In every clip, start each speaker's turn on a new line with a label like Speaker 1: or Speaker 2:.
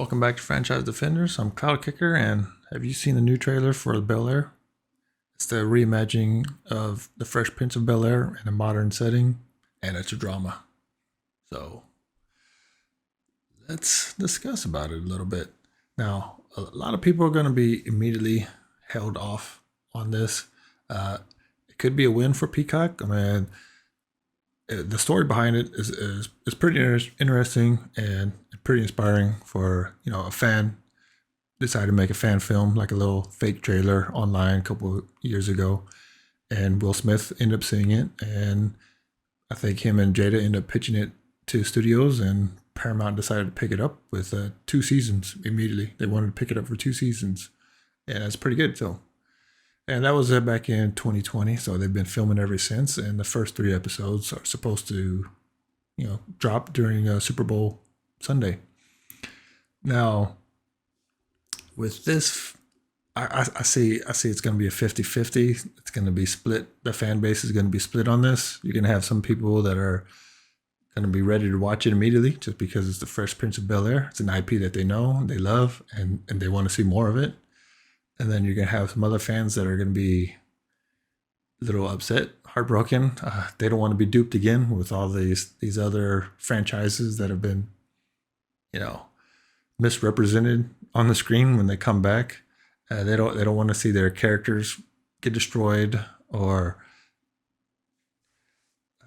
Speaker 1: Welcome back to Franchise Defenders. I'm Cloud Kicker, and have you seen the new trailer for Bel-Air? It's the reimagining of the Fresh Prince of Bel-Air in a modern setting, and it's a drama. So let's discuss about it a little bit. Now, a lot of people are going to be immediately held off on this. Uh, it could be a win for Peacock. I mean, the story behind it is pretty interesting and pretty inspiring for a fan decided to make a fan film, like a little fake trailer online a couple of years ago, and Will Smith ended up seeing it, and I think him and Jada ended up pitching it to studios, and Paramount decided to pick it up with 2 seasons immediately. They wanted to pick it up for 2 seasons, and that's pretty good. So, and that was back in 2020. So they've been filming ever since, and the first 3 episodes are supposed to, drop during Super Bowl Sunday. Now, with this, I see it's going to be a 50-50. It's going to be split. The fan base is going to be split on this. You're going to have some people that are going to be ready to watch it immediately just because it's the Fresh Prince of Bel-Air. It's an IP that they know, they love, and they want to see more of it. And then you're going to have some other fans that are going to be a little upset, heartbroken. They don't want to be duped again with all these other franchises that have been, misrepresented on the screen when they come back. They don't want to see their characters get destroyed, or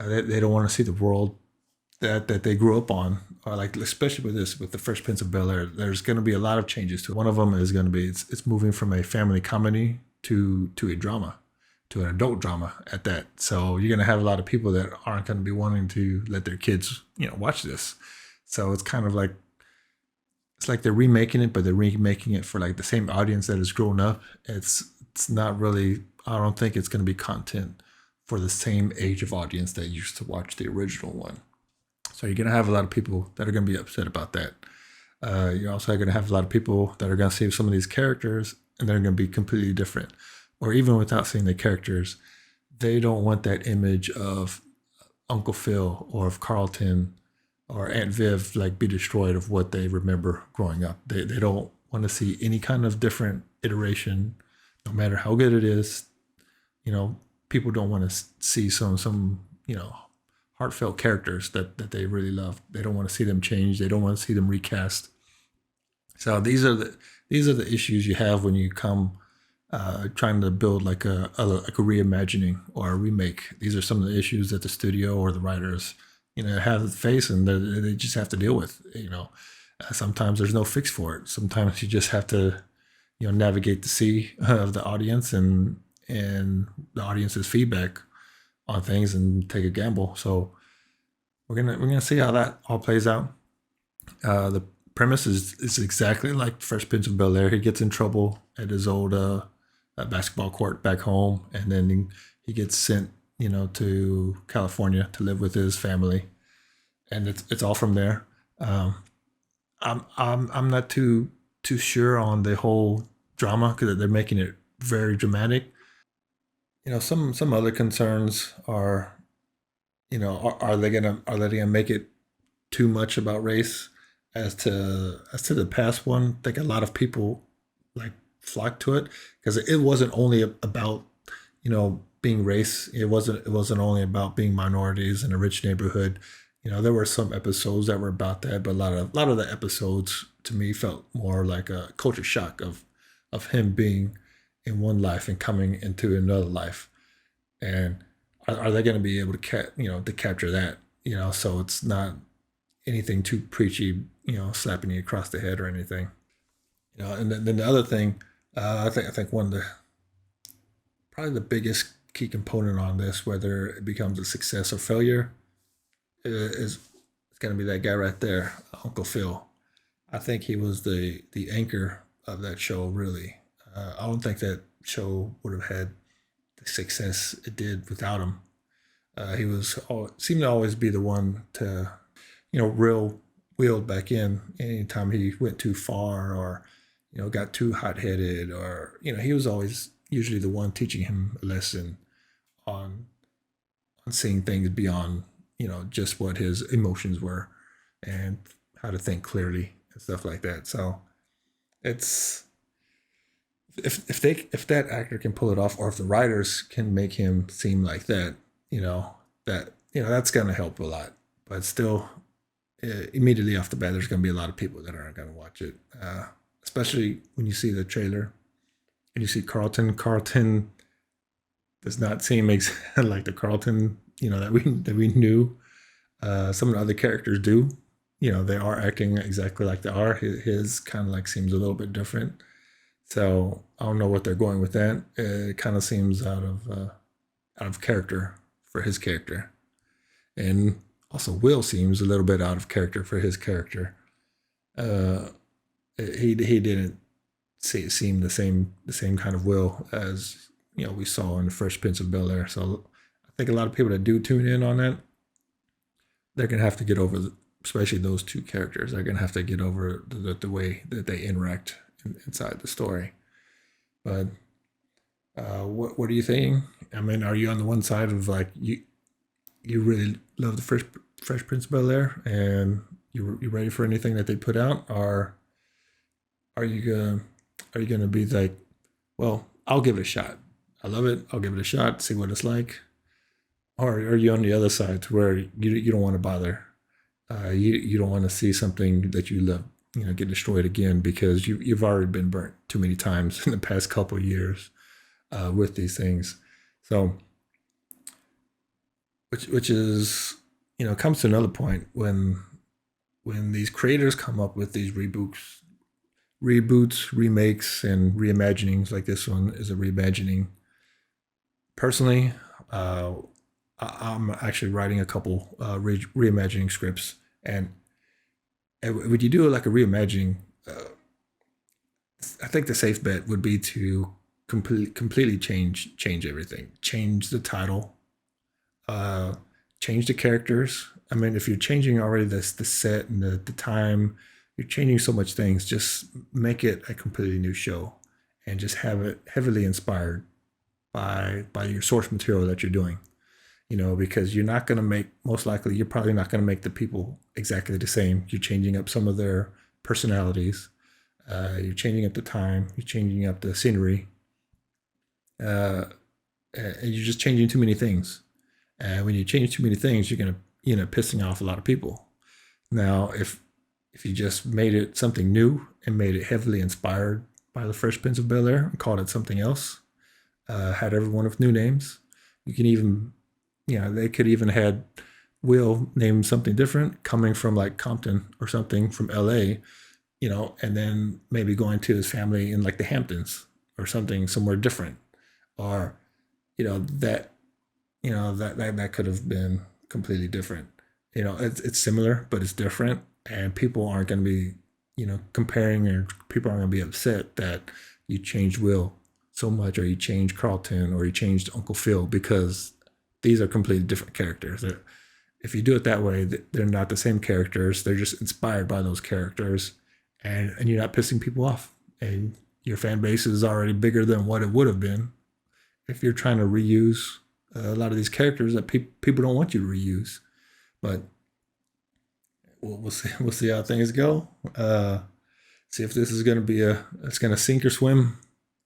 Speaker 1: they don't want to see the world that they grew up on, or like especially with the Fresh Prince of Bel-Air. There's going to be a lot of changes to it. One of them is going to be it's moving from a family comedy to a drama, to an adult drama at that. So you're going to have a lot of people that aren't going to be wanting to let their kids watch this. So it's kind of like they're remaking it, but they're remaking it for like the same audience that has grown up. It's not really. I don't think it's going to be content for the same age of audience that used to watch the original one. So you're going to have a lot of people that are going to be upset about that. You're also going to have a lot of people that are going to see some of these characters and they're going to be completely different. Or even without seeing the characters, they don't want that image of Uncle Phil or of Carlton or Aunt Viv like be destroyed of what they remember growing up. They don't want to see any kind of different iteration, no matter how good it is. People don't want to see some heartfelt characters that they really love. They don't want to see them change. They don't want to see them recast. So these are the issues you have when you come trying to build like a reimagining or a remake. These are some of the issues that the studio or the writers have to face, and they just have to deal with. Sometimes there's no fix for it. Sometimes you just have to navigate the sea of the audience and the audience's feedback on things and take a gamble. So we're gonna see how that all plays out. The premise is exactly like Fresh Prince of Bel-Air. He gets in trouble at his old basketball court back home, and then he gets sent to California to live with his family, and it's all from there. I'm not too sure on the whole drama because they're making it very dramatic. Some other concerns are, are they gonna make it too much about race as to the past one? I think a lot of people like flocked to it because it wasn't only about being race. It wasn't only about being minorities in a rich neighborhood. There were some episodes that were about that, but a lot of the episodes to me felt more like a culture shock of him being in one life and coming into another life. And are they going to be able to capture that? So it's not anything too preachy, slapping you across the head or anything. And then the other thing, I think one of the probably the biggest key component on this, whether it becomes a success or failure, is it's going to be that guy right there, Uncle Phil. I think he was the anchor of that show. Really, I don't think that show would have had the success it did without him. He seemed to always be the one to, reel wheeled back in anytime he went too far or, got too hot headed or, he was always usually the one teaching him a lesson on seeing things beyond, just what his emotions were and how to think clearly. and stuff like that. So it's if that actor can pull it off, or if the writers can make him seem like that, that's gonna help a lot. But still, immediately off the bat, there's gonna be a lot of people that aren't gonna watch it, especially when you see the trailer and you see Carlton. Carlton does not seem like the Carlton that we knew. Some of the other characters do. They are acting exactly like they are. His kind of like seems a little bit different. So I don't know what they're going with that. It kind of seems out of character for his character, and also Will seems a little bit out of character for his character. Uh, he didn't seem the same kind of Will as we saw in the Fresh Prince of Bel-Air. So I think a lot of people that do tune in on that, they're gonna have to get over, especially those two characters. They're gonna have to get over the way that they interact inside the story. But what are you thinking? I mean, are you on the one side of like you really love the Fresh Prince of Bel-Air, and you ready for anything that they put out, or are you gonna be like, well, I'll give it a shot. I love it. I'll give it a shot. See what it's like. Or are you on the other side to where you don't want to bother? You don't want to see something that you love, get destroyed again, because you've already been burnt too many times in the past couple of years with these things. So, which is comes to another point when these creators come up with these reboots, remakes, and reimaginings. Like this one is a reimagining. Personally, uh, I'm actually writing a couple reimagining scripts, and when you do like a reimagining, uh, I think the safe bet would be to completely change everything, change the title, uh, change the characters. I mean, if you're changing already the set and the time, you're changing so much things. Just make it a completely new show, and just have it heavily inspired by your source material that you're doing. Because you're not going to make, most likely, you're probably not going to make the people exactly the same. You're changing up some of their personalities. You're changing up the time. You're changing up the scenery. Uh, and you're just changing too many things. And when you change too many things, you're going to pissing off a lot of people. Now, if you just made it something new and made it heavily inspired by the Fresh Prince of Bel-Air and called it something else, had everyone with new names, you can even, they could even had Will name something different, coming from like Compton or something from LA, and then maybe going to his family in like the Hamptons or something somewhere different, or that that could have been completely different. It's similar, but it's different, and people aren't going to be comparing, or people aren't going to be upset that you changed Will so much, or you changed Carlton, or you changed Uncle Phil, because these are completely different characters. If you do it that way, they're not the same characters. They're just inspired by those characters, and you're not pissing people off. And your fan base is already bigger than what it would have been if you're trying to reuse a lot of these characters that people don't want you to reuse. But we'll see. We'll see how things go. See if this is going to be it's going to sink or swim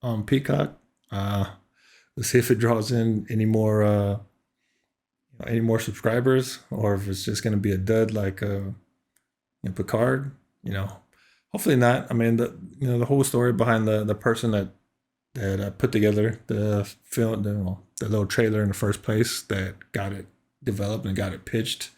Speaker 1: on Peacock. Let's see if it draws in any more subscribers, or if it's just going to be a dud like Picard. Hopefully not. I mean, the whole story behind the person that put together the film, the little trailer in the first place, that got it developed and got it pitched.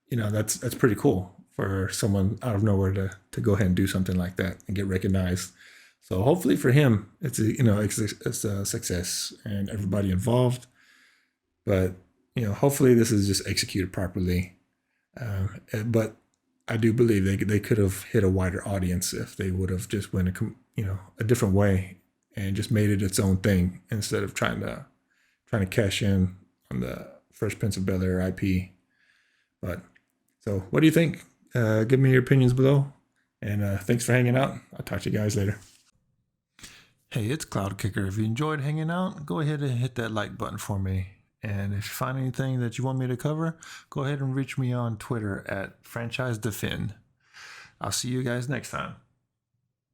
Speaker 1: That's pretty cool for someone out of nowhere to go ahead and do something like that and get recognized. So hopefully for him, it's a success and everybody involved. But hopefully this is just executed properly. But I do believe they could have hit a wider audience if they would have just went a different way and just made it its own thing, instead of trying to cash in on the Fresh Prince of Bel-Air IP. But so, what do you think? Give me your opinions below, and thanks for hanging out. I'll talk to you guys later. Hey, it's Cloud Kicker. If you enjoyed hanging out, go ahead and hit that like button for me. And if you find anything that you want me to cover, go ahead and reach me on Twitter at FranchiseDefend. I'll see you guys next time.